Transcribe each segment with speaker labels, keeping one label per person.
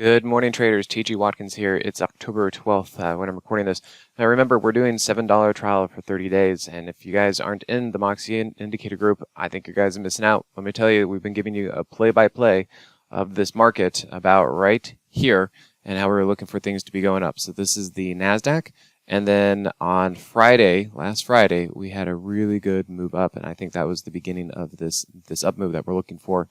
Speaker 1: Good morning, traders. TG Watkins here. It's October 12th when I'm recording this. Now remember, we're doing $7 trial for 30 days, and if you guys aren't in the Moxie Indicator group, I think you guys are missing out. Let me tell you, we've been giving you a play-by-play of this market about right here and how we're looking for things to be going up. So this is the NASDAQ, and then on Friday, last Friday, we had a really good move up, and I think that was the beginning of this up move that we're looking for.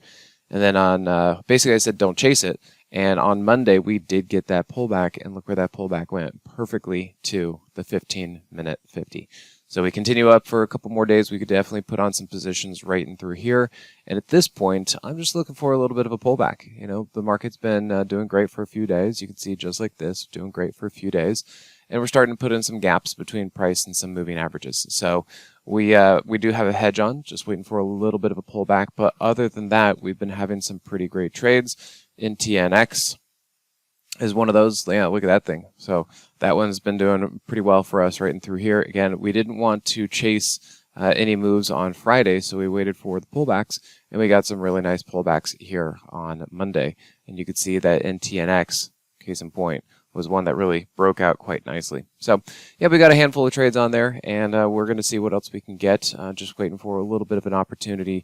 Speaker 1: And then on, basically I said don't chase it. And on Monday, we did get that pullback, and look where that pullback went, perfectly to the 15-minute 50. So we continue up for a couple more days. We could definitely put on some positions right in through here. And at this point, I'm just looking for a little bit of a pullback. You know, the market's been doing great for a few days. You can see just like this, doing great for a few days. And we're starting to put in some gaps between price and some moving averages. So we do have a hedge on, just waiting for a little bit of a pullback. But other than that, we've been having some pretty great trades. NTNX is one of those. Yeah, look at that thing. So that one's been doing pretty well for us right in through here. Again, we didn't want to chase any moves on Friday, so we waited for the pullbacks, and we got some really nice pullbacks here on Monday. And you could see that NTNX, case in point, was one that really broke out quite nicely. So yeah, we got a handful of trades on there, and we're going to see what else we can get. Just waiting for a little bit of an opportunity.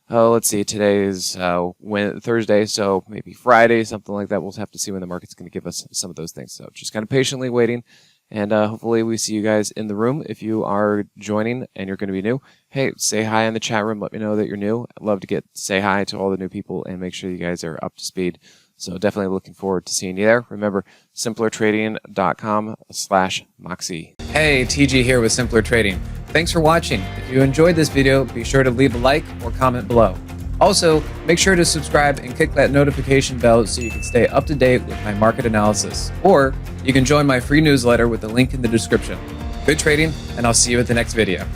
Speaker 1: Let's see, today is Thursday, so maybe Friday, something like that. We'll have to see when the market's going to give us some of those things. So just kind of patiently waiting, and hopefully we see you guys in the room. If you are joining and you're going to be new, hey, say hi in the chat room. Let me know that you're new. I'd love to say hi to all the new people and make sure you guys are up to speed. So definitely looking forward to seeing you there. Remember, simplertrading.com/Moxie. Hey, TG here with Simpler Trading. Thanks for watching. If you enjoyed this video, be sure to leave a like or comment below. Also, make sure to subscribe and click that notification bell so you can stay up to date with my market analysis. Or you can join my free newsletter with the link in the description. Good trading, and I'll see you at the next video.